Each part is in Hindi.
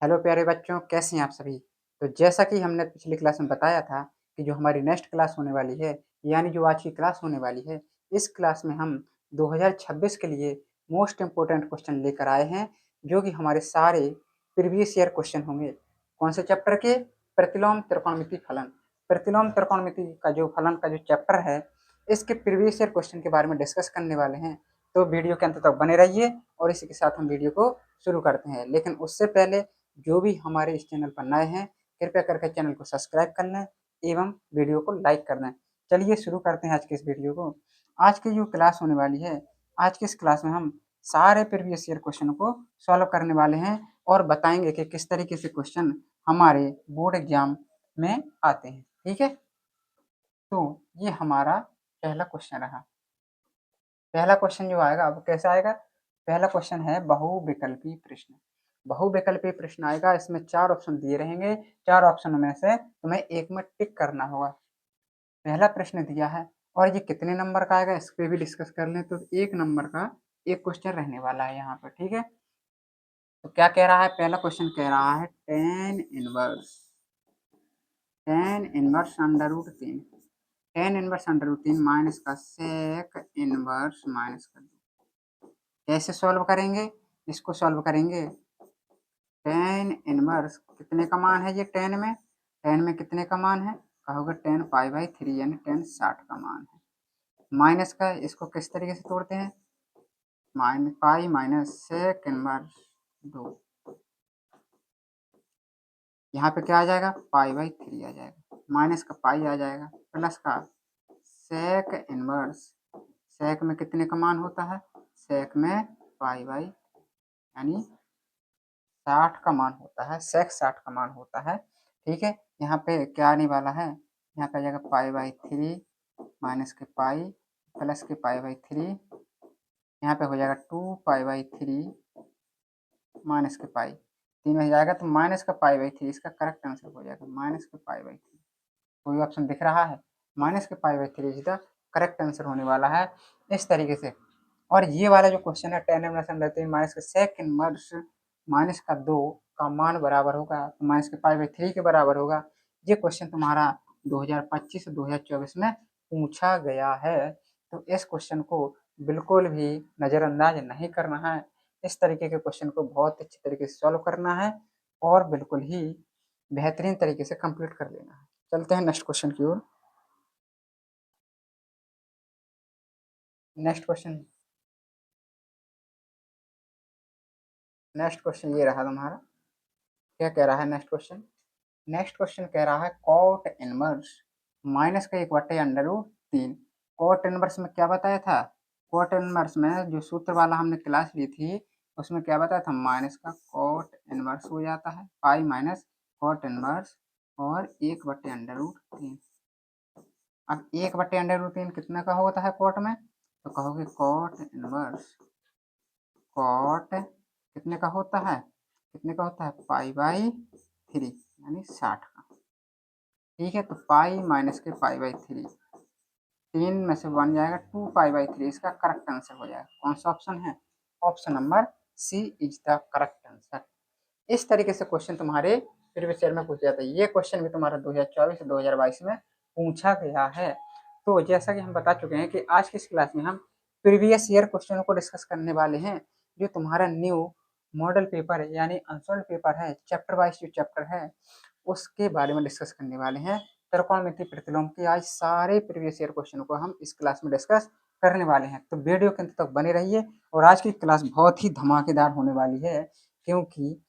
हेलो प्यारे बच्चों, कैसे हैं आप सभी? तो जैसा कि हमने पिछली क्लास में बताया था कि जो हमारी नेक्स्ट क्लास होने वाली है, यानी जो आज की क्लास होने वाली है, इस क्लास में हम 2026 के लिए मोस्ट इम्पोर्टेंट क्वेश्चन लेकर आए हैं, जो कि हमारे सारे प्रीवियस ईयर क्वेश्चन होंगे। कौन से चैप्टर के? प्रतिलोम त्रिकोणमिति फलन। प्रतिलोम त्रिकोणमिति का जो फलन का जो चैप्टर है, इसके प्रीवियस ईयर क्वेश्चन के बारे में डिस्कस करने वाले हैं। तो वीडियो के अंत तक बने रहिए और इसी के साथ हम वीडियो को शुरू करते हैं। लेकिन उससे पहले जो भी हमारे इस चैनल पर नए हैं, कृपया करके चैनल को सब्सक्राइब कर लें एवं वीडियो को लाइक कर दें। चलिए शुरू करते हैं आज की इस वीडियो को। आज की जो क्लास होने वाली है, आज की इस क्लास में हम सारे प्रीवियस ईयर क्वेश्चनों को सॉल्व करने वाले हैं और बताएंगे कि किस तरीके से क्वेश्चन हमारे बोर्ड एग्जाम में आते हैं। ठीक है, तो ये हमारा पहला क्वेश्चन रहा। पहला क्वेश्चन जो आएगा अब कैसा आएगा? पहला क्वेश्चन है बहुविकल्पी प्रश्न। बहुविकल्पी प्रश्न आएगा, इसमें 4 ऑप्शन दिए रहेंगे। 4 ऑप्शन में से तुम्हें एक में टिक करना होगा। पहला प्रश्न दिया है और ये कितने नंबर का आएगा इस पे भी डिस्कस कर लें। तो 1 नंबर का एक क्वेश्चन रहने वाला है यहाँ पर। ठीक है, तो क्या कह रहा है? पहला क्वेश्चन कह रहा है tan inverse under root 3, tan inverse under root 3 minus का sec इनवर्स माइनस का 2। कैसे सॉल्व करेंगे? इसको सॉल्व करेंगे, tan इनवर्स कितने का मान है? ये tan में कितने का मान है? कहोगे tan π/3 यानी tan 60 का मान है। माइनस का इसको किस तरीके से तोड़ते हैं? Pi minus sec inverse 2। यहाँ पे क्या आ जाएगा? π/3 आ जाएगा, माइनस का पाई आ जाएगा, प्लस का sec इनवर्स। sec में कितने का मान होता है? sec में π/, यानी 60 का मान होता है। sec 60 का मान होता है। ठीक है, यहाँ पे क्या आने वाला है? यहाँ पे आ जाएगा π/3 माइनस के पाई प्लस के π/3। यहाँ पे हो जाएगा 2π/3 माइनस के पाई। 3 में जाएगा तो माइनस का π/3, इसका करेक्ट आंसर हो जाएगा माइनस के π/3। कोई ऑप्शन दिख रहा है? माइनस के π/3 इज द करेक्ट आंसर होने वाला है इस तरीके से। और ये वाला जो क्वेश्चन है tan इनवर्स अंडर 3 माइनस के sec इनवर्स माइनस का 2 का मान बराबर होगा तो माइनस के π/3 के बराबर होगा। ये क्वेश्चन तुम्हारा 2025-2024 में पूछा गया है। तो इस क्वेश्चन को बिल्कुल भी नज़रअंदाज नहीं करना है। इस तरीके के क्वेश्चन को बहुत अच्छी तरीके से सॉल्व करना है और बिल्कुल ही बेहतरीन तरीके से कंप्लीट कर लेना है। चलते हैं नेक्स्ट क्वेश्चन की ओर। नेक्स्ट क्वेश्चन ये रहा तुम्हारा। क्या कह रहा है नेक्स्ट क्वेश्चन? नेक्स्ट क्वेश्चन कह रहा है कॉट इनवर्स माइनस का 1/√3। कॉट इनवर्स में क्या बताया था? कॉट इनवर्स में जो सूत्र वाला हमने क्लास ली थी उसमें क्या बताया था? माइनस का कॉट इनवर्स हो जाता है पाई माइनस कॉट इनवर्स और 1/√3। अब 1/√3 कितने का होता है कॉट में? तो कहोगे कॉट इनवर्स कॉट कितने का होता है? कितने का होता है? π/3 यानी 60 का। ठीक है, तो पाई माइनस के π/3, 3 में से 1 जाएगा 2π/3, इसका करेक्ट आंसर हो जाएगा। कौन सा ऑप्शन है? Option number C is the correct answer. इस तरीके से क्वेश्चन तुम्हारे प्रीवियस ईयर में पूछा जाता है। ये क्वेश्चन भी तुम्हारा 2024-2022 में पूछा गया है। तो जैसा कि हम बता चुके हैं कि आज की इस क्लास में हम प्रीवियस ईयर क्वेश्चनों को डिस्कस करने वाले हैं। जो तुम्हारा न्यू मॉडल पेपर है यानी अनसोल्ड पेपर है, चैप्टर वाइज जो चैप्टर है उसके बारे में डिस्कस करने वाले हैं। त्रिकोणमिति प्रतिलोम के आज सारे प्रीवियस ईयर क्वेश्चनों को हम इस क्लास में डिस्कस करने वाले हैं। तो वीडियो के अंत तक बने रहिए और आज की क्लास बहुत ही धमाकेदार होने वाली है, क्योंकि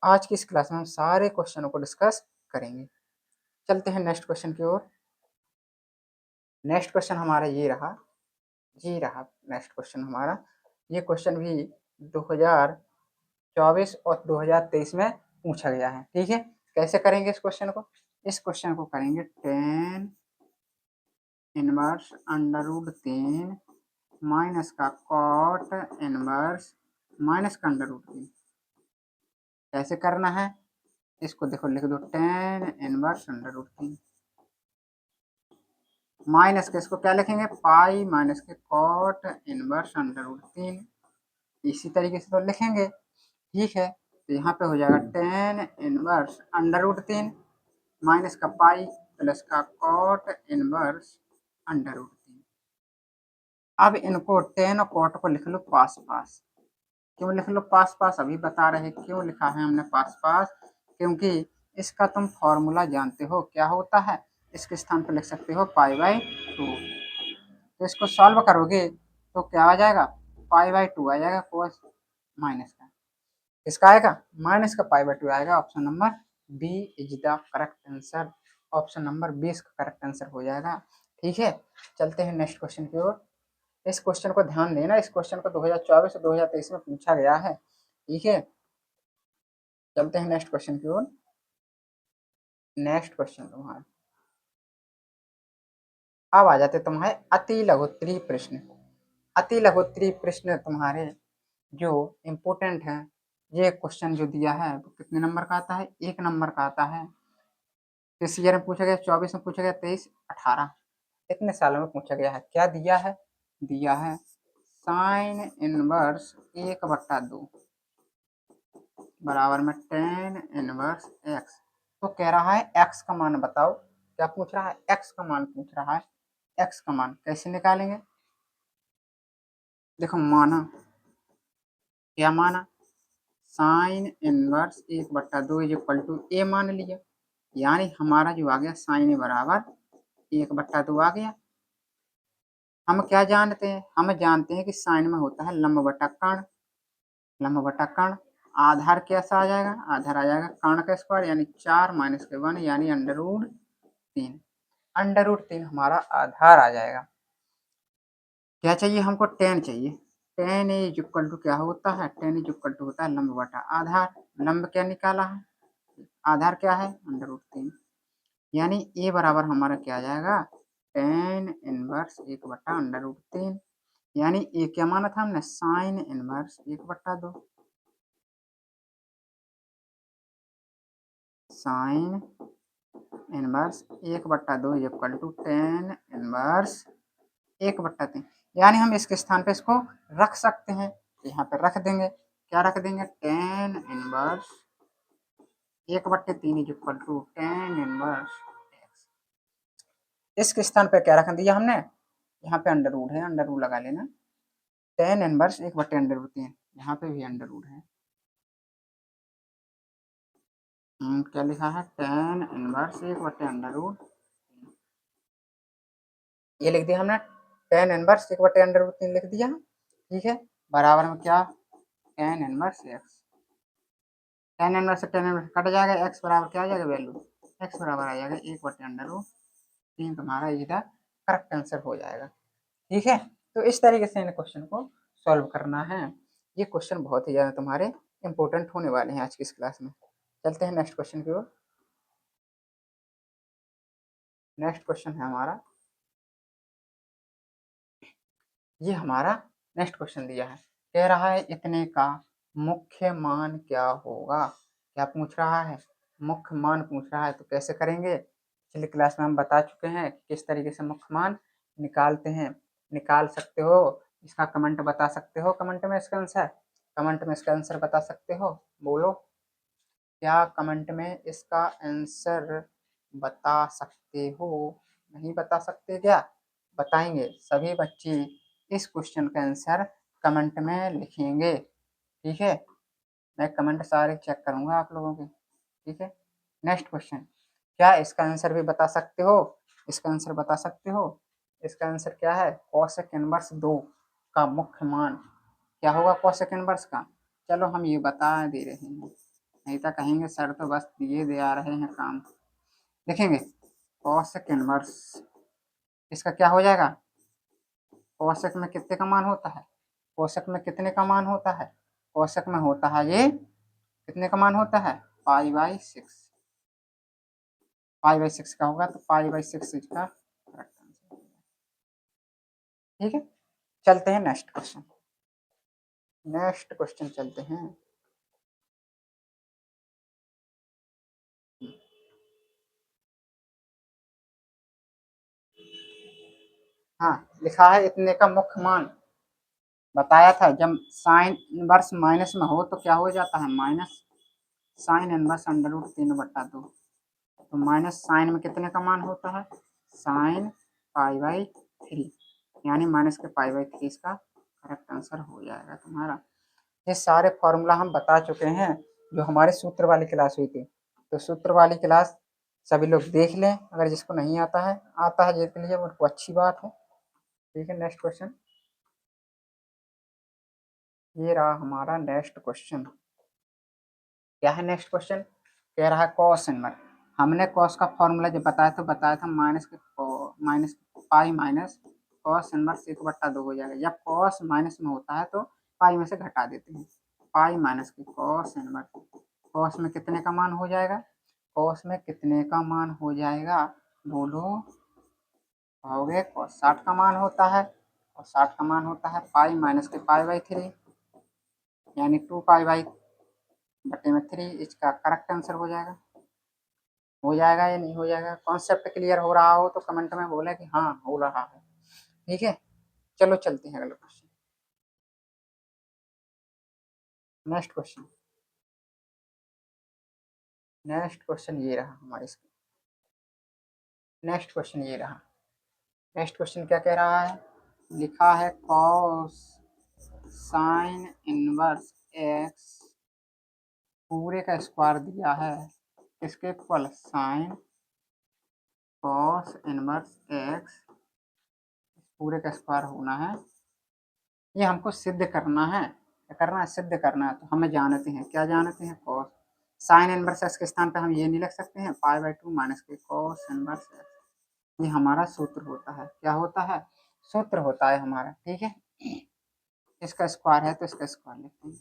आज की इस क्लास में हम सारे क्वेश्चनों को डिस्कस करेंगे। चलते हैं नेक्स्ट क्वेश्चन की ओर। नेक्स्ट क्वेश्चन हमारा ये रहा नेक्स्ट क्वेश्चन हमारा। ये क्वेश्चन भी 2024 और 2023 में पूछा गया है। ठीक है, कैसे करेंगे इस क्वेश्चन को? इस क्वेश्चन को करेंगे tan इनवर्स अंडर√3 माइनस का कॉट इनवर्स माइनस का अंडर√3। कैसे करना है? इसको देखो, लिख दो tan इनवर्स अंडर√3 माइनस के इसको क्या लिखेंगे? पाई माइनस के कॉट इनवर्स अंडर√3। इसी तरीके से तो लिखेंगे। ठीक है, तो यहाँ पे हो जाएगा tan inverse under root 3 minus का पाई प्लस का कॉट इनवर्स अंडर रूट 3। अब इनको टेन और कॉट को लिख लो पास पास। क्यों लिख लो पास पास, अभी बता रहे क्यों लिखा है हमने पास पास, क्योंकि इसका तुम फॉर्मूला जानते हो क्या होता है। इसके स्थान पर लिख सकते हो पाई बाई 2। तो इसको सॉल्व करोगे तो क्या आ जाएगा, पाई बाई 2 आ जाएगा कोस माइनस का। इसका आएगा माइनस का पाई बाई 2 आएगा। Option number B is the correct answer. Option number B इसका करेक्ट आंसर हो जाएगा। ठीक है, चलते हैं नेक्स्ट क्वेश्चन की ओर। इस क्वेश्चन को ध्यान देना, इस क्वेश्चन को 2024 और 2023 में पूछा गया है। ठीक है, चलते हैं नेक्स्ट क्वेश्चन की ओर। नेक्स्ट क्वेश्चन तुम्हारा अब आ जाते तुम्हारे अति लघुत्तरीय प्रश्न। अति लघुत्तरीय प्रश्न तुम्हारे जो इम्पोर्टेंट है, ये क्वेश्चन जो दिया है वो कितने नंबर का आता है, 1 नंबर का आता है। किस ईयर में पूछा गया, 24 में पूछा गया, 23, 18, इतने सालों में पूछा गया है। क्या दिया है, दिया है साइन इनवर्स 1/2 बराबर में टेन इनवर्स एक्स। तो कह रहा है एक्स का मान बताओ। क्या पूछ रहा है, एक्स का मान पूछ रहा है। एक्स का मान कैसे निकालेंगे, देखो माना, क्या माना, sine inverse 1/2 is equal to A मान लिया, यानी हमारा जो आ गया साइन बराबर 1/2 आ गया। हम क्या जानते हैं, हम जानते हैं कि साइन में होता है लंब बटा कर्ण। लंब बटा कर्ण, आधार कैसा आ जाएगा, आधार आ जाएगा कर्ण का स्क्वायर यानी 4 माइनस के 1 यानी अंडर रूट 3। अंडर रूट 3 हमारा आधार आ जाएगा। क्या चाहिए हमको, टेन चाहिए। टेन इज इक्वल टू क्या होता है, टेन इज इक्वल टू होता है लंब बटा आधार। लंब क्या निकाला है, आधार क्या है अंडर रूट 3, यानी ए बराबर हमारा क्या आ जाएगा, टेन इनवर्स 1/√3, यानी ए क्या माना था हमने, sine inverse 1/2। Sine inverse 1/2 is equal to tan inverse 1/3, यानी हम इसके स्थान पे इसको रख सकते हैं। यहाँ पे रख देंगे, क्या रख देंगे, tan inverse 1/3 is equal to tan inverse x. इसके स्थान पे क्या रख दिया हमने, यहाँ पे अंडर रूट है, अंडर रूट लगा लेना। टेन इनवर्स 1/√3, यहाँ पे भी अंडर रूट है। क्या लिखा है, टेन इनवर्स 1/√, ये लिख दिया हमने, टेन इनवर्स 1/√3 लिख दिया। ठीक है, बराबर में क्या, ten inverse x. Tan inverse से टेन इनवर्स कट जाएगा, एक्स बराबर क्या आ जाएगा वैल्यू, एक्स बराबर आ जाएगा 1/√3, तुम्हारा इसका करेक्ट आंसर हो जाएगा। ठीक है, तो इस तरीके से इन क्वेश्चन को सॉल्व करना है। ये क्वेश्चन बहुत ही ज़्यादा तुम्हारे इंपॉर्टेंट होने वाले हैं आज की इस क्लास में। चलते हैं नेक्स्ट क्वेश्चन की ओर। नेक्स्ट क्वेश्चन है हमारा, ये हमारा नेक्स्ट क्वेश्चन दिया है, कह रहा है इतने का मुख्य मान क्या होगा। क्या पूछ रहा है, मुख्य मान पूछ रहा है। तो कैसे करेंगे, पिछली क्लास में हम बता चुके हैं कि किस तरीके से मुख्य मान निकालते हैं। निकाल सकते हो, इसका कमेंट बता सकते हो, कमेंट में इसका आंसर, कमेंट में इसका आंसर बता सकते हो, बोलो क्या कमेंट में इसका आंसर बता सकते हो। नहीं बता सकते क्या, बताएंगे सभी बच्चे इस क्वेश्चन का आंसर कमेंट में लिखेंगे। ठीक है, मैं कमेंट सारे चेक करूंगा आप लोगों के। ठीक है, नेक्स्ट क्वेश्चन, क्या इसका आंसर भी बता सकते हो, इसका आंसर बता सकते हो। इसका आंसर क्या है, कोसेक इनवर्स 2 का मुख्य मान क्या होगा, कोसेक इनवर्स का। चलो हम ये बता दे रहे हैं, नहीं तो कहेंगे सर तो बस दिए दे आ रहे हैं काम। देखेंगे कोसेक इनवर्स, इसका क्या हो जाएगा, कोसेक में कितने का मान होता है, कोसेक में कितने का मान होता है, कोसेक में होता है ये कितने का मान होता है, पाई/6। पाई/6 का होगा तो पाई/6 इसका करेक्ट आंसर। ठीक है, चलते हैं नेक्स्ट क्वेश्चन। नेक्स्ट क्वेश्चन चलते हैं। हाँ, लिखा है इतने का मुख्य मान, बताया था जब साइन इनवर्स माइनस में हो तो क्या हो जाता है, minus. Sine inverse under root 3/2। तो माइनस साइन में कितने का मान होता है, साइन π/3, यानी माइनस के π/3 इसका करेक्ट आंसर हो जाएगा तुम्हारा। ये सारे फॉर्मूला हम बता चुके हैं जो हमारे सूत्र वाली क्लास हुई थी। तो सूत्र वाली क्लास सभी लोग देख लें, अगर जिसको नहीं आता है जिसके लिए वो अच्छी बात है। ठीक है, नेक्स्ट क्वेश्चन, ये रहा हमारा नेक्स्ट क्वेश्चन। क्या है नेक्स्ट क्वेश्चन, कह रहा है कॉस इनवर्स। हमने कॉस का फॉर्मूला जब बताया था minus pi minus cos inverse 1/2 हो जाएगा। जब कॉस माइनस में होता है तो पाई में से घटा देते हैं, पाई माइनस की कॉस इनवर्स। कॉस में कितने का मान हो जाएगा, कॉस में कितने का मान हो जाएगा, बोलो, हो गए कॉस 60 का मान होता है, और 60 का मान होता है पाई माइनस के π/3, यानी 2π/3। इसका करेक्ट आंसर हो जाएगा। हो जाएगा या नहीं हो जाएगा, कॉन्सेप्ट क्लियर हो रहा हो तो कमेंट में बोले कि हाँ हो रहा है। ठीक है, चलो चलते हैं अगला question. Next question, next question ये रहा हमारे इसका। नेक्स्ट क्वेश्चन ये रहा। नेक्स्ट क्वेश्चन क्या कह रहा है, लिखा है कॉस साइन इनवर्स एक्स पूरे का स्क्वायर दिया है, इसके equal sine cos inverse x पूरे का स्क्वायर होना है। ये हमको सिद्ध करना है, क्या करना है, सिद्ध करना है। तो हमें जानते हैं, क्या जानते हैं, कॉस साइन इनवर्स एक्स के स्थान पे हम ये नहीं लिख सकते हैं π/2 माइनस के कॉस इनवर्स एक्स। ये हमारा सूत्र होता है, क्या होता है, सूत्र होता है हमारा। ठीक है, इसका स्क्वायर है तो इसका स्क्वायर लिखते हैं।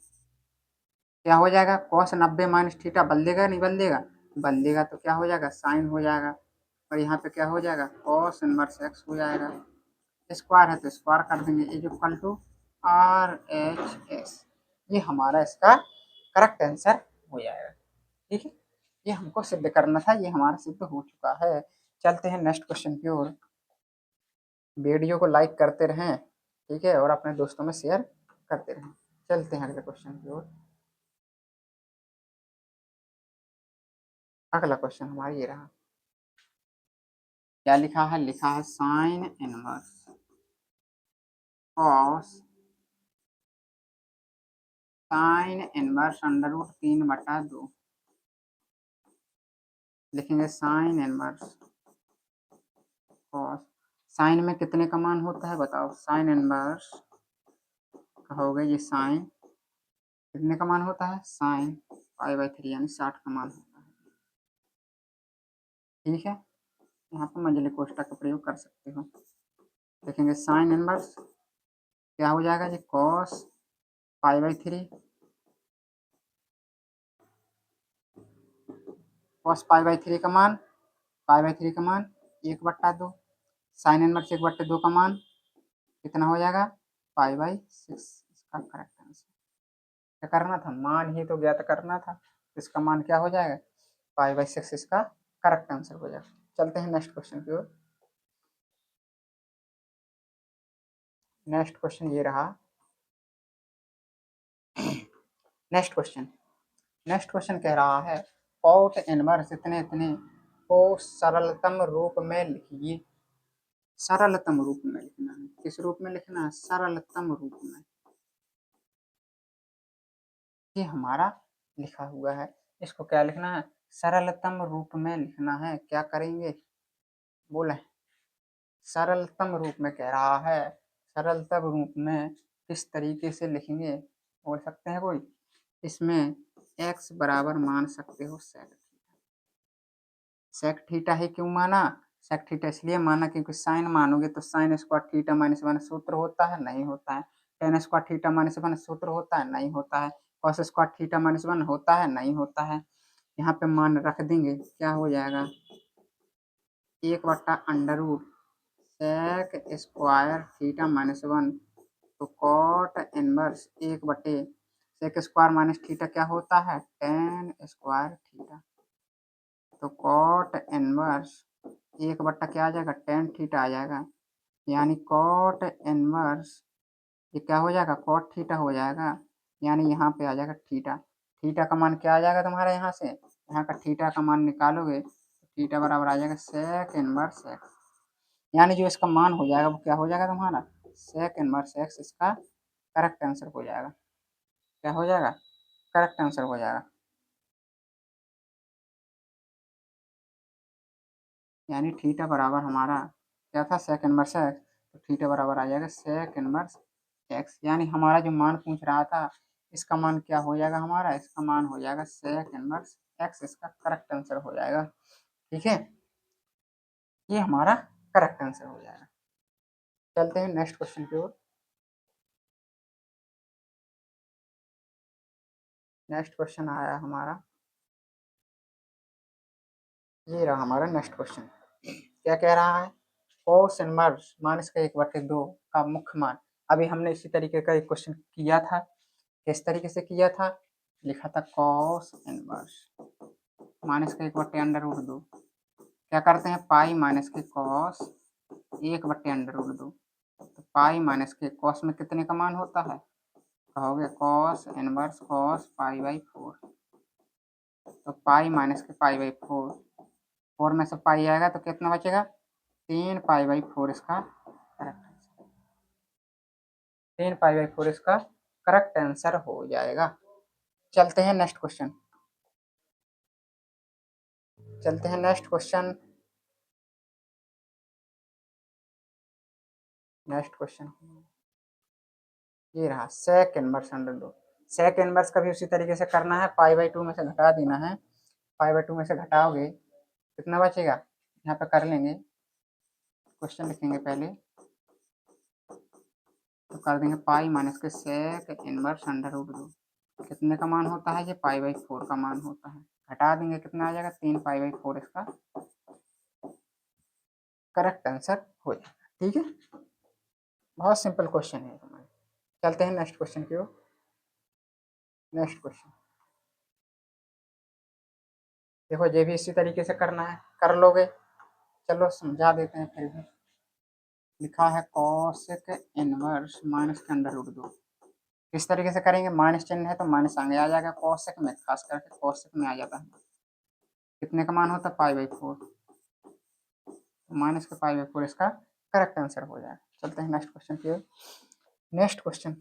क्या हो जाएगा, कॉस 90 माइनस थीटा बदलेगा नहीं बदलेगा, बदलेगा तो क्या हो जाएगा, साइन हो जाएगा, और यहाँ पे क्या हो जाएगा, कॉस इनवर्स एक्स हो जाएगा। स्क्वायर है तो स्क्वायर कर देंगे, इज इक्वल टू RHS। ये हमारा इसका करेक्ट आंसर हो जाएगा। ठीक है, ये हमको सिद्ध करना था, ये हमारा सिद्ध हो चुका है। चलते हैं नेक्स्ट क्वेश्चन की ओर। वीडियो को लाइक करते रहें, ठीक है, और अपने दोस्तों में शेयर करते रहें। चलते हैं अगले क्वेश्चन की ओर। अगला क्वेश्चन हमारा ये रहा। क्या लिखा है, लिखा है sine inverse cos sine inverse under root 3/2। लिखेंगे साइन इनवर्स कॉस, साइन में कितने का मान होता है बताओ, साइन इनवर्स कहोगे ये साइन कितने का मान होता है, साइन π/3 यानी 60 का मान होता है। ठीक है, यहाँ पर मंझले कोष्ठक का प्रयोग कर सकते हो। देखेंगे साइन इनवर्स क्या हो जाएगा, ये कॉस π/3, कॉस π/3 का मान, π/3 का मान 1/2, साइन इनवर्स 1/2 का मान कितना हो जाएगा, π/6। इसका करेक्ट आंसर क्या करना था, मान ही तो ज्ञात करना था, इसका मान क्या हो जाएगा, π/6 इसका करेक्ट आंसर हो जाएगा। चलते हैं नेक्स्ट क्वेश्चन की ओर। नेक्स्ट क्वेश्चन ये रहा। नेक्स्ट क्वेश्चन, नेक्स्ट क्वेश्चन कह रहा है कॉट इनवर्स इतने इतने को सरलतम रूप में लिखिए। सरलतम रूप में लिखना है, किस रूप में लिखना है, सरलतम रूप में। ये हमारा लिखा हुआ है, इसको क्या लिखना है, सरलतम रूप में लिखना है। क्या करेंगे, बोले, सरलतम रूप में कह रहा है, सरलतम रूप में किस तरीके से लिखेंगे, बोल सकते हैं कोई, इसमें x बराबर मान सकते हो सेक थीटा। सेक थीटा ही क्यों माना, सेक थीटा इसलिए माना क्योंकि साइन मानोगे तो साइन स्क्वायर थीटा माइनस 1 सूत्र होता है, नहीं होता है। टेन स्क्वायर थीटा माइनस 1 सूत्र होता है, नहीं होता है। कॉस स्क्वायर थीटा माइनस 1 होता है, नहीं होता है। यहाँ पे मान रख देंगे, क्या हो जाएगा, 1/√, सेक स्क्वायर थीटा माइनस 1, तो cot inverse 1 sec square minus theta क्या होता है, टेन स्क्वायर थीटा। तो कॉट इनवर्स 1 क्या आ जाएगा, टेन थीटा आ जाएगा, यानी कॉट इनवर्स ये क्या हो जाएगा, कॉट थीटा हो जाएगा, यानी यहाँ पे आ जाएगा थीटा। थीटा का मान क्या आ जाएगा तुम्हारा, यहाँ से यहाँ का थीटा का मान निकालोगे तो थीटा बराबर आ जाएगा सेक इनवर्स एक्स, यानी जो इसका मान हो जाएगा वो क्या हो जाएगा तुम्हारा सेक इनवर्स एक्स, इसका करेक्ट आंसर हो जाएगा। क्या हो जाएगा, करेक्ट आंसर हो जाएगा। यानी थीटा बराबर हमारा क्या था सेक इनवर्स एक्स, तो थीटा बराबर आ जाएगा सेक इनवर्स एक्स, यानी हमारा जो मान पूछ रहा था इसका मान क्या हो जाएगा हमारा, इसका मान हो जाएगा सेक इनवर्स एक्स, इसका करेक्ट आंसर हो जाएगा। ठीक है, ये हमारा करेक्ट आंसर हो जाएगा। चलते हैं नेक्स्ट क्वेश्चन की ओर। नेक्स्ट क्वेश्चन आया हमारा, ये रहा हमारा नेक्स्ट क्वेश्चन। क्या कह रहा है, कोस इनवर्स माइनस का 1/2 का मुख्य मान। अभी हमने इसी तरीके का एक क्वेश्चन किया था, किस तरीके से किया था, लिखा था कॉस इनवर्स माइनस का 1/√2, क्या करते हैं पाई माइनस के कॉस 1/√2, तो पाई माइनस के कॉस में कितने का मान होता है, कहोगे कॉस इनवर्स कॉस पाई/4, तो पाई माइनस के पाई/4, 4 में से पाई आएगा तो कितना बचेगा 3 पाई/4, इसका करेक्ट आंसर, 3 पाई/4 इसका करेक्ट आंसर हो जाएगा। चलते हैं नेक्स्ट क्वेश्चन, चलते हैं नेक्स्ट क्वेश्चन। नेक्स्ट क्वेश्चन ये रहा सेक इनवर्स √2। सेक इनवर्स का भी उसी तरीके से करना है, पाई/2 में से घटा देना है, पाई/2 में से घटाओगे कितना बचेगा, यहाँ पे कर लेंगे, क्वेश्चन लिखेंगे पहले, तो कर देंगे पाई माइनस के सेक इनवर्स √2, कितने का मान होता है, ये पाई/4 का मान होता है, घटा देंगे कितना आ जाएगा 3 पाई/4, इसका करेक्ट आंसर हो जाएगा। ठीक है, बहुत सिंपल क्वेश्चन है हमारे। चलते हैं नेक्स्ट क्वेश्चन की ओर। नेक्स्ट क्वेश्चन देखो, ये भी इसी तरीके से करना है, कर लोगे, चलो समझा देते हैं फिर भी। लिखा है कॉसेक इनवर्स माइनस के √2, किस तरीके से करेंगे, माइनस चिन्ह है तो माइनस आगे आ जाएगा, कॉसेक में खास करके कॉसेक में आ जाता है, कितने का मान होता है पाई/4, माइनस के पाई/4 इसका करेक्ट आंसर हो जाएगा। चलते हैं नेक्स्ट क्वेश्चन की ओर। नेक्स्ट क्वेश्चन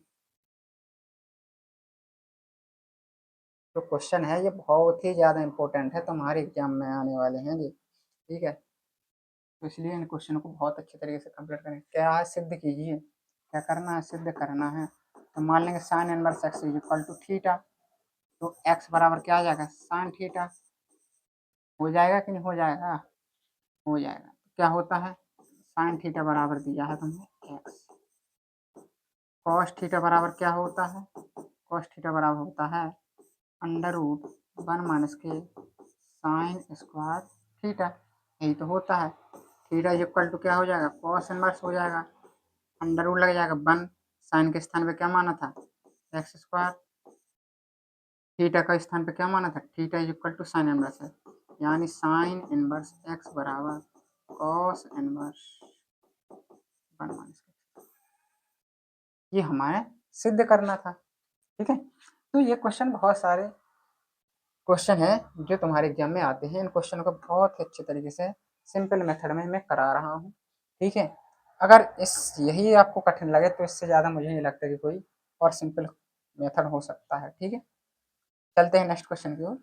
जो क्वेश्चन है ये बहुत ही ज़्यादा इंपॉर्टेंट है, तुम्हारे एग्जाम में आने वाले हैं जी। ठीक है, तो इसलिए इन क्वेश्चन को बहुत अच्छे तरीके से कंप्लीट करें। क्या है, सिद्ध कीजिए, क्या करना है, सिद्ध करना है। तो मान लेंगे sine inverse x is equal to theta, तो एक्स बराबर क्या आ जाएगा साइन थीटा, हो जाएगा कि नहीं हो जाएगा, हो जाएगा। तो क्या होता है साइन थीटा बराबर दिया है तुमने एक्स, कॉस थीटा बराबर क्या होता है, कॉस थीटा बराबर होता है √1 माइनस के साइन स्क्वायर थीटा, यही तो होता है। थीटा इज इक्वल टू क्या हो जाएगा कॉस इनवर्स हो जाएगा, √ लग जाएगा 1, साइन के स्थान पे क्या माना था एक्स स्क्वायर, थीटा का स्थान पे क्या माना था theta is equal to sine inverse है, यानी साइन इनवर्स एक्स बराबर कॉस इनवर्स 1 माइनस, ये हमारे सिद्ध करना था। ठीक है, तो ये क्वेश्चन बहुत सारे क्वेश्चन है जो तुम्हारे एग्जाम में आते हैं, इन क्वेश्चन को बहुत ही अच्छे तरीके से सिंपल मेथड में मैं करा रहा हूँ। ठीक है, अगर इस यही आपको कठिन लगे तो इससे ज़्यादा मुझे नहीं लगता कि कोई और सिंपल मेथड हो सकता है। ठीक है, चलते हैं नेक्स्ट क्वेश्चन की ओर।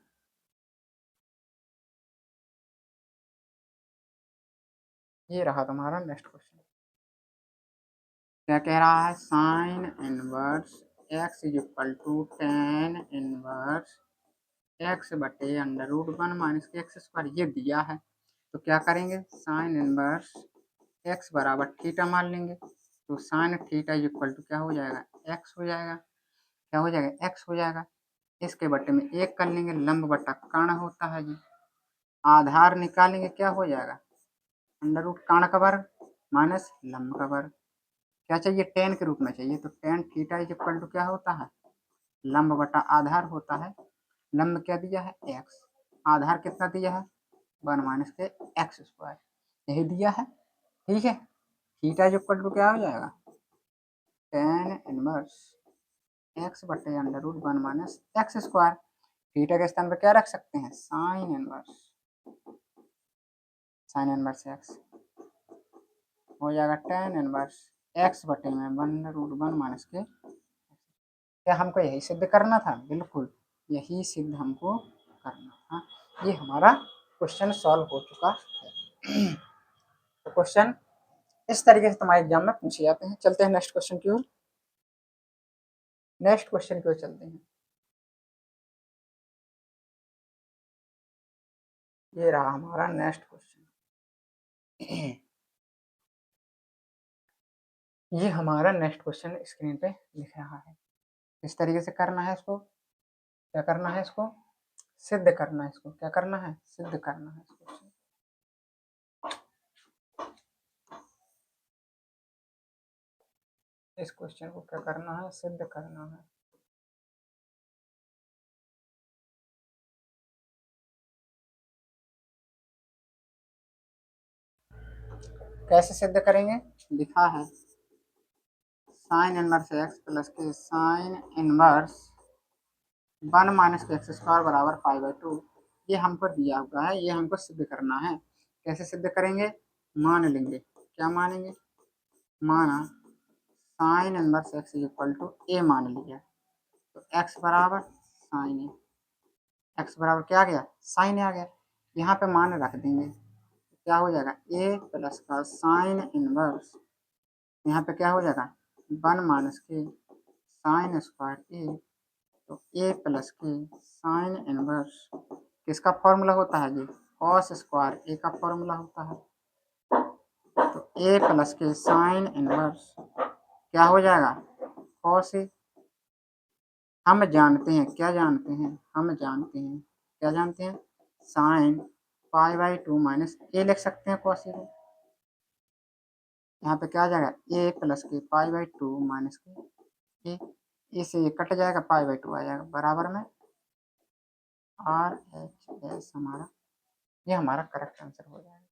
ये रहा तुम्हारा नेक्स्ट क्वेश्चन। क्या कह रहा है, sine inverse x is equal to tan inverse x/√1 minus के एक्स स्क्वायर, ये दिया है। तो क्या करेंगे साइन इनवर्स एक्स बराबर थीटा मान लेंगे, तो sine theta is equal to क्या हो जाएगा एक्स हो जाएगा, क्या हो जाएगा एक्स हो जाएगा, इसके बट्टे में एक कर लेंगे, लंब बट्टा कर्ण होता है जी, आधार निकालेंगे क्या हो जाएगा √कर्ण का वर्ग माइनस लंब का वर्ग, क्या चाहिए टेन के रूप में चाहिए, तो tan theta is equal to क्या होता है लंब बटा आधार होता है, लंब क्या दिया है एक्स, आधार कितना दिया है 1 माइनस के एक्स स्क्वायर, यही दिया है। ठीक है, थीटा इज इक्वल टू क्या हो जाएगा टेन इनवर्स एक्स बटे √1 माइनस एक्स स्क्वायर, थीटा के स्थान पर क्या रख सकते हैं, साइन इनवर्स एक्स हो जाएगा टेन इनवर्स एक्स बटे में 1/√1 माइनस के। क्या हमको यही सिद्ध करना था, बिल्कुल यही सिद्ध हमको करना था। ये हमारा क्वेश्चन सॉल्व हो चुका है। तो क्वेश्चन इस तरीके से तुम्हारे एग्जाम में पूछे जाते हैं। चलते हैं नेक्स्ट क्वेश्चन की ओर। नेक्स्ट क्वेश्चन की ओर चलते हैं। ये रहा हमारा नेक्स्ट क्वेश्चन। ये हमारा नेक्स्ट क्वेश्चन स्क्रीन पे लिख रहा है। इस तरीके से करना है इसको, क्या करना है, इसको सिद्ध करना है। इसको क्या करना है, सिद्ध करना है इस क्वेश्चन। इस क्वेश्चन को क्या करना है, सिद्ध करना है। कैसे सिद्ध करेंगे, लिखा है साइन इनवर्स एक्स प्लस के साइन इनवर्स 1 माइनस के एक्स स्क्वायर बराबर 5/2। ये हमको दिया हुआ है, ये हमको सिद्ध करना है। कैसे सिद्ध करेंगे, मान लेंगे, क्या मानेंगे, माना sine inverse x equal to A मान लिया, तो एक्स बराबर साइन ए, एक्स बराबर क्या आ गया, साइन आ गया। यहाँ पे मान रख देंगे, क्या हो जाएगा, ए प्लस का साइन इनवर्स, यहाँ पे क्या हो जाएगा 1 माइनस के साइन स्क्वायर ए, तो ए प्लस के साइन इनवर्स किसका फॉर्मूला होता है, ये कॉस स्क्वायर ए का फॉर्मूला होता है। तो ए प्लस के साइन इनवर्स क्या हो जाएगा, कॉस ए। हम जानते हैं, क्या जानते हैं, हम जानते हैं, क्या जानते हैं, साइन π/2 माइनस ए लिख सकते हैं कॉस ए को। यहाँ पे क्या आ जाएगा, ए प्लस के π/2 माइनस के ए से कट जाएगा, π/2 आ जाएगा बराबर में RHS हमारा, ये हमारा करेक्ट आंसर हो जाएगा।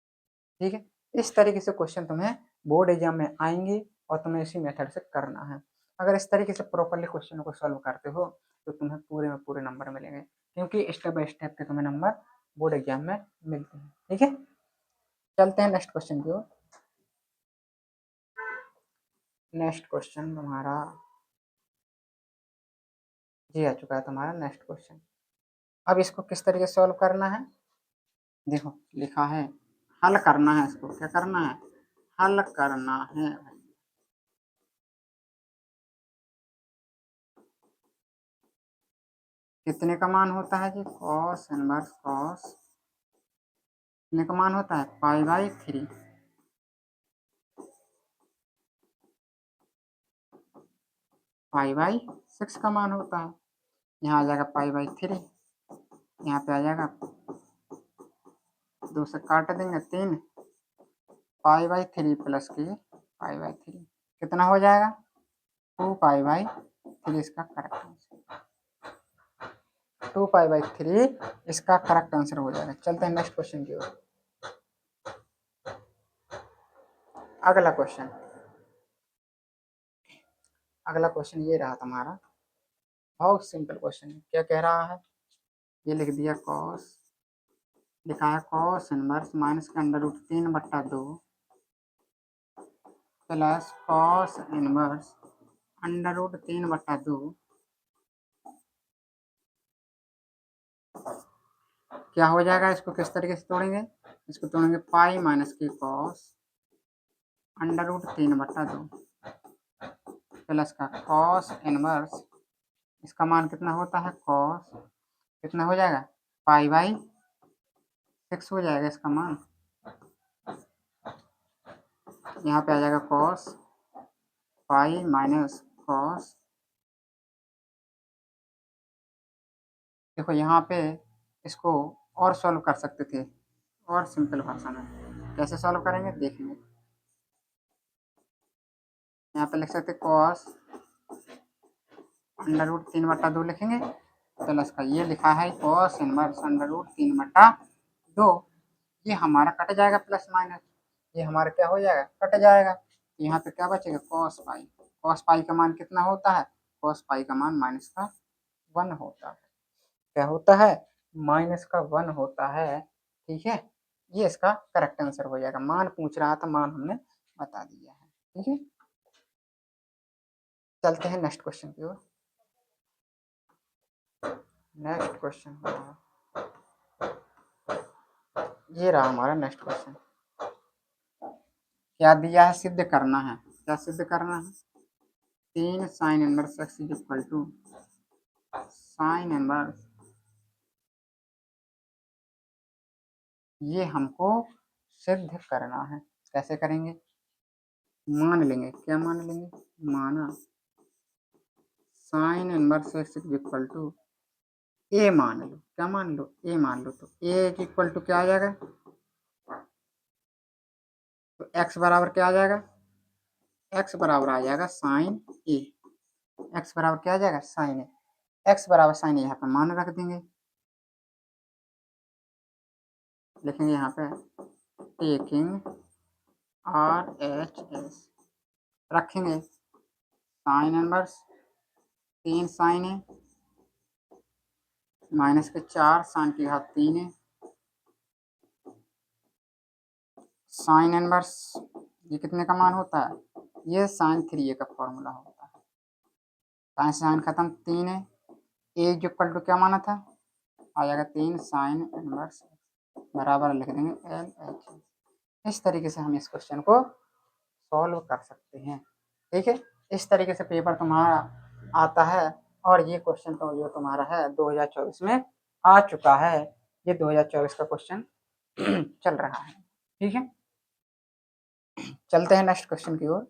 ठीक है, इस तरीके से क्वेश्चन तुम्हें बोर्ड एग्जाम में आएंगे और तुम्हें इसी मेथड से करना है। अगर इस तरीके से प्रॉपरली क्वेश्चन को सॉल्व करते हो तो तुम्हें पूरे में पूरे नंबर मिलेंगे, क्योंकि स्टेप बाय स्टेप के तुम्हें नंबर बोर्ड एग्जाम में मिलते हैं। ठीक है, चलते हैं नेक्स्ट क्वेश्चन की ओर। नेक्स्ट क्वेश्चन तुम्हारा जी आ चुका है, तुम्हारा नेक्स्ट क्वेश्चन। अब इसको किस तरीके से सॉल्व करना है, देखो लिखा है हल करना है। इसको क्या करना है, हल करना है। कितने का मान होता है जी, कॉस इनवर्स कॉस कितने का मान होता है, π/3, π/6 का मान होता है। यहाँ आ जाएगा π/3, यहाँ पे आ जाएगा 2 से काट देंगे 3, π/3 प्लस के π/3 कितना हो जाएगा, 2π/3 इसका करेक्ट आंसर, 2π/3 इसका करेक्ट आंसर हो जाएगा। चलते हैं नेक्स्ट क्वेश्चन की ओर। अगला क्वेश्चन, अगला क्वेश्चन ये रहा तुम्हारा, बहुत सिंपल क्वेश्चन है। क्या कह रहा है, ये लिख दिया कॉस, लिखा है कॉस इनवर्स माइनस का √3/2 प्लस कॉस इनवर्स √3/2 क्या हो जाएगा। इसको किस तरीके से तोड़ेंगे, इसको तोड़ेंगे पाई माइनस के कॉस √3/2 प्लस का कॉस इनवर्स, इसका मान कितना होता है, कॉस कितना हो जाएगा, π/6 हो जाएगा इसका मान। यहाँ पे आ जाएगा कॉस पाई माइनस कॉस, देखो यहाँ पे इसको और सॉल्व कर सकते थे, और सिंपल भाषा में कैसे सॉल्व करेंगे देखेंगे। यहाँ पे लिख सकते कॉस √3/2 लिखेंगे, प्लस का ये लिखा है कॉस इनवर्स √3/2, ये हमारा कट जाएगा प्लस माइनस, ये हमारा क्या हो जाएगा, कट जाएगा। तो यहाँ पे क्या बचेगा, कॉस पाई का मान कितना होता है, कॉस पाई का मान -1 होता है। क्या होता है, -1 होता है। ठीक है, ये इसका करेक्ट आंसर हो जाएगा। मान पूछ रहा था, मान हमने बता दिया है। ठीक है, चलते हैं नेक्स्ट क्वेश्चन की ओर। नेक्स्ट क्वेश्चन ये रहा हमारा नेक्स्ट क्वेश्चन। क्या दिया है, सिद्ध करना है। क्या सिद्ध करना है, 3 sin inverse x is equal to sine inverse, ये हमको सिद्ध करना है। कैसे करेंगे, मान लेंगे, क्या मान लेंगे, माना sine inverse x is equal to A मान लो। क्या मान लो, ए मान लो। तो ए इक्वल टू क्या आ जाएगा, तो x बराबर क्या आ जाएगा, x बराबर आ जाएगा साइन ए। x बराबर क्या आ जाएगा, साइन ए। x बराबर साइन ए, यहाँ पे मान रख देंगे, लिखेंगे यहाँ पे टेकिंग RHS, रखेंगे साइन इनवर्स 3 साइन ए माइनस के 4 साइन की घात 3 है, साइन इनवर्स ये कितने का मान होता है, ये साइन 3a का फॉर्मूला होता है। साइन साइन खत्म, 3 है, ए इक्वल टू क्या माना था, आ जाएगा 3 साइन इनवर्स बराबर लिख देंगे LH। इस तरीके से हम इस क्वेश्चन को सॉल्व कर सकते हैं। ठीक है, इस तरीके से पेपर तुम्हारा आता है। और ये क्वेश्चन तो जो तुम्हारा है 2024 में आ चुका है। ये 2024 का क्वेश्चन चल रहा है। ठीक है, चलते हैं नेक्स्ट क्वेश्चन की ओर।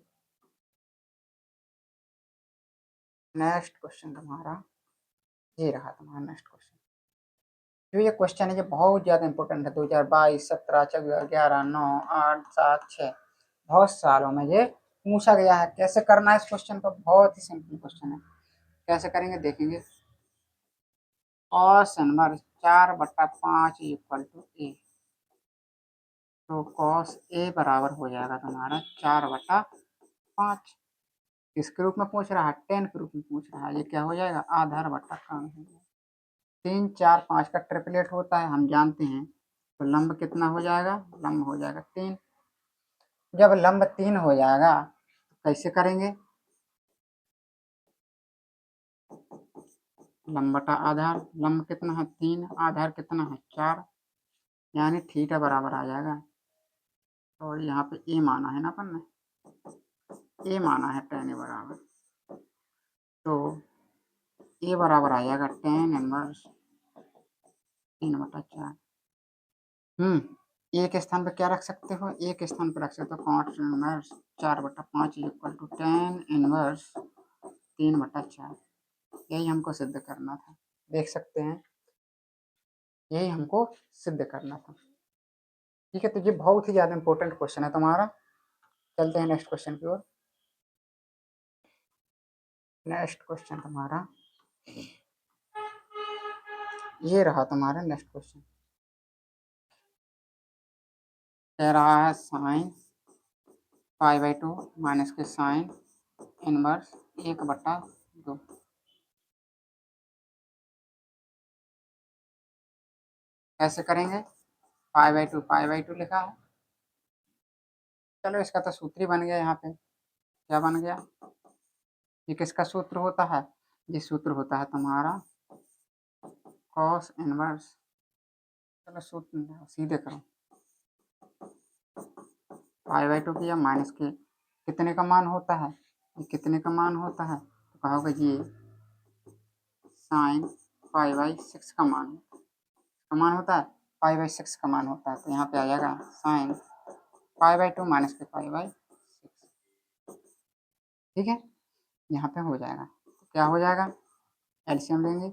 नेक्स्ट क्वेश्चन तुम्हारा ये रहा, तुम्हारा नेक्स्ट क्वेश्चन। जो ये क्वेश्चन है ये बहुत ज़्यादा इंपॉर्टेंट है। 2022, 17, 14, 11, 9, 8, 7, 6 बहुत सालों में ये पूछा गया है। कैसे करना है इस क्वेश्चन को, बहुत ही सिंपल क्वेश्चन है। कैसे करेंगे देखेंगे, कॉस इनवर्स 4/5 इक्वल टू ए। तो कॉस ए बराबर हो जाएगा तुम्हारा 4/5। किसके रूप में पूछ रहा है, 10 के रूप में पूछ रहा है। ये क्या हो जाएगा, आधार बटा कम हो जाएगा। 3, 4, 5 का ट्रिपलेट होता है, हम जानते हैं। तो लंब कितना हो जाएगा, लंब हो जाएगा 3। जब लंब 3 हो जाएगा तो कैसे करेंगे, लंब बटा आधार। लंब कितना है 3, आधार कितना है 4, यानी थीटा बराबर आ जाएगा। और यहाँ पे ए माना है ना अपन ने, ए माना है tan ए बराबर। तो ए बराबर आ जाएगा tan इनवर्स 3/4। ए के स्थान पर क्या रख सकते हो, ए के स्थान पर रख सकते हो cos inverse 4/5 equal to tan inverse 3/4। यही हमको सिद्ध करना था, देख सकते हैं, यही हमको सिद्ध करना था। ठीक है, तो ये बहुत ही ज़्यादा इंपॉर्टेंट क्वेश्चन है तुम्हारा। चलते हैं नेक्स्ट क्वेश्चन की ओर। नेक्स्ट क्वेश्चन तुम्हारा ये रहा, तुम्हारा नेक्स्ट क्वेश्चन कह रहा है साइन π/2 माइनस के साइन इनवर्स 1/2। कैसे करेंगे, π/2 लिखा है। चलो इसका तो सूत्र ही बन गया यहाँ पे। क्या बन गया, ये किसका सूत्र होता है, ये सूत्र होता है तुम्हारा कॉस इनवर्स। चलो सूत्र सीधे करो, π/2 किया माइनस के कितने का मान होता है, ये कितने का मान होता है, तो कहोगे ये साइन π/6 का मान होता है, π/6 का मान होता है। तो यहाँ पे आ जाएगा साइन π/2 माइनस के π/6। ठीक है, यहाँ पे हो जाएगा, तो क्या हो जाएगा, एलसीएम लेंगे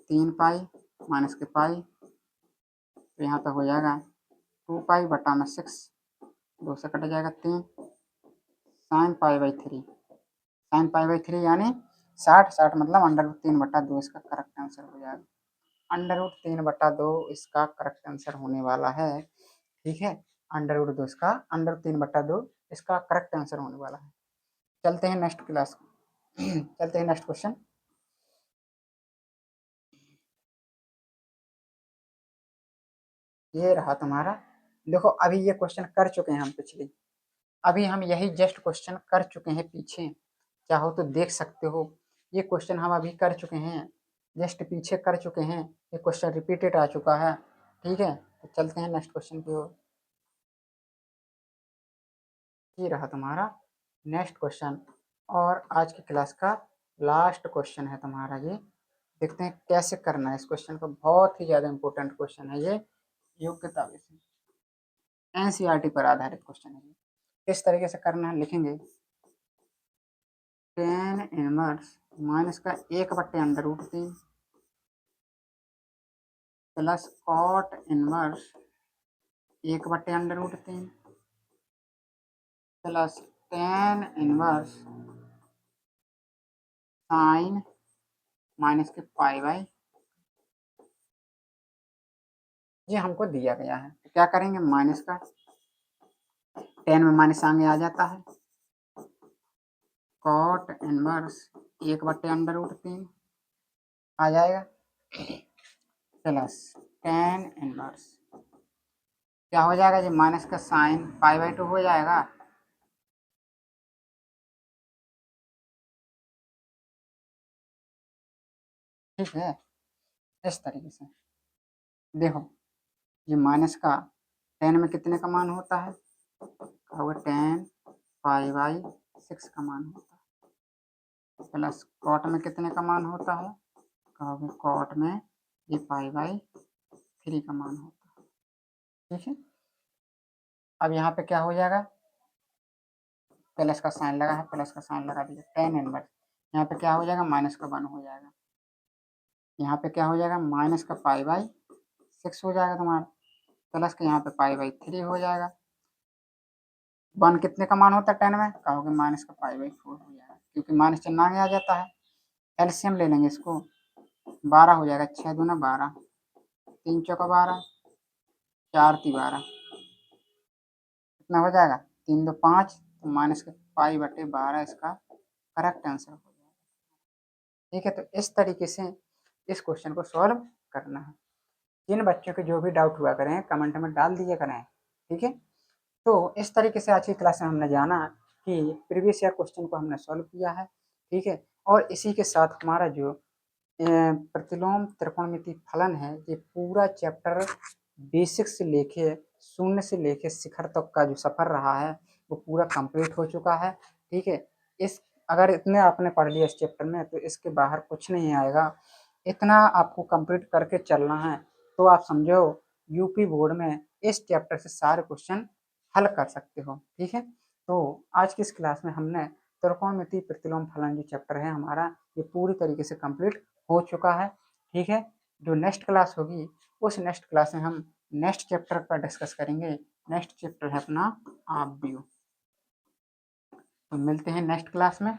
3 पाई माइनस के पाई, तो यहाँ पे हो जाएगा 2 पाई बटा में 6, 2 से कट जाएगा 3, साइन π/3, साइन π/3 यानी 60 मतलब √3/2 इसका करेक्ट आंसर हो जाएगा। √3/2 इसका करेक्ट आंसर होने वाला है। ठीक है, √2 इसका √3/2 इसका करेक्ट आंसर होने वाला है। चलते हैं नेक्स्ट क्लास चलते हैं नेक्स्ट क्वेश्चन। ये रहा तुम्हारा। देखो अभी ये क्वेश्चन कर चुके हैं हम पिछली, अभी हम यही जस्ट क्वेश्चन कर चुके हैं पीछे, चाहो तो देख सकते हो। ये क्वेश्चन हम अभी कर चुके हैं, जस्ट पीछे कर चुके हैं, ये क्वेश्चन रिपीटेड आ चुका है। ठीक है, तो चलते हैं नेक्स्ट क्वेश्चन की ओर। ये रहा तुम्हारा नेक्स्ट क्वेश्चन, और आज की क्लास का लास्ट क्वेश्चन है तुम्हारा ये। देखते हैं कैसे करना है इस क्वेश्चन को, बहुत ही ज़्यादा इंपॉर्टेंट क्वेश्चन है ये, योग्यता विषय एनसीईआरटी पर आधारित क्वेश्चन है ये। किस तरीके से करना है लिखेंगे, टेन इनवर्स माइनस का 1/√3 plus cot inverse 1/√3 plus tan inverse sine minus के पाई बाई, ये हमको दिया गया है। तो क्या करेंगे, माइनस का 10 में माइनस आगे आ जाता है, कॉट इनवर्स 1/√3 आ जाएगा प्लस टेन इनवर्स, क्या हो जाएगा जी, माइनस का साइन पाई/2 हो जाएगा। ठीक है, इस तरीके से देखो, ये माइनस का 10 में कितने का मान होता है, होगा 10 पाई/6 का मान होता है, प्लस कॉट में कितने का मान होता है, कहोगे कॉट में ये पाई/3 का मान होता है। ठीक है, अब यहाँ पे क्या हो जाएगा, प्लस का साइन लगा है, प्लस का साइन लगा दीजिए, टेन इनवर्स, यहाँ पे क्या हो जाएगा, माइनस का 1 हो जाएगा, यहाँ पे क्या हो जाएगा, माइनस का पाई/6 हो जाएगा तुम्हारा, प्लस का यहाँ पे पाई/3 हो जाएगा। 1 कितने का मान होता है 10 में, कहोगे माइनस का पाई/4 हो जाएगा, क्योंकि माइनस चिन्ह आगे आ जाता है। एलसीएम ले लेंगे इसको, 12 हो जाएगा, 6 दूना 12, 3 चौका 12, 4 ती 12, कितना हो जाएगा, 3 2 5, तो माइनस के पाई/12 इसका करेक्ट आंसर हो जाएगा। ठीक है, तो इस तरीके से इस क्वेश्चन को सॉल्व करना है। जिन बच्चों के जो भी डाउट हुआ करें कमेंट में डाल दिया करें। ठीक है, तो इस तरीके से आज की क्लास में हमने जाना कि प्रीवियस ईयर क्वेश्चन को हमने सॉल्व किया है। ठीक है, और इसी के साथ हमारा जो प्रतिलोम त्रिकोणमिति फलन है, ये पूरा चैप्टर बेसिक से लेके शून्य से लेके शिखर तक का जो सफर रहा है वो पूरा कंप्लीट हो चुका है। ठीक है, इस अगर इतने आपने पढ़ लिया इस चैप्टर में तो इसके बाहर कुछ नहीं आएगा, इतना आपको कंप्लीट करके चलना है, तो आप समझो यूपी बोर्ड में इस चैप्टर से सारे क्वेश्चन हल कर सकते हो। ठीक है, तो आज की इस क्लास में हमने त्रिकोणमिति प्रतिलोम फलन जो चैप्टर है हमारा, ये पूरी तरीके से कंप्लीट हो चुका है। ठीक है, जो नेक्स्ट क्लास होगी उस नेक्स्ट क्लास में हम नेक्स्ट चैप्टर का डिस्कस करेंगे। नेक्स्ट चैप्टर है अपना आप व्यू। तो मिलते हैं नेक्स्ट क्लास में।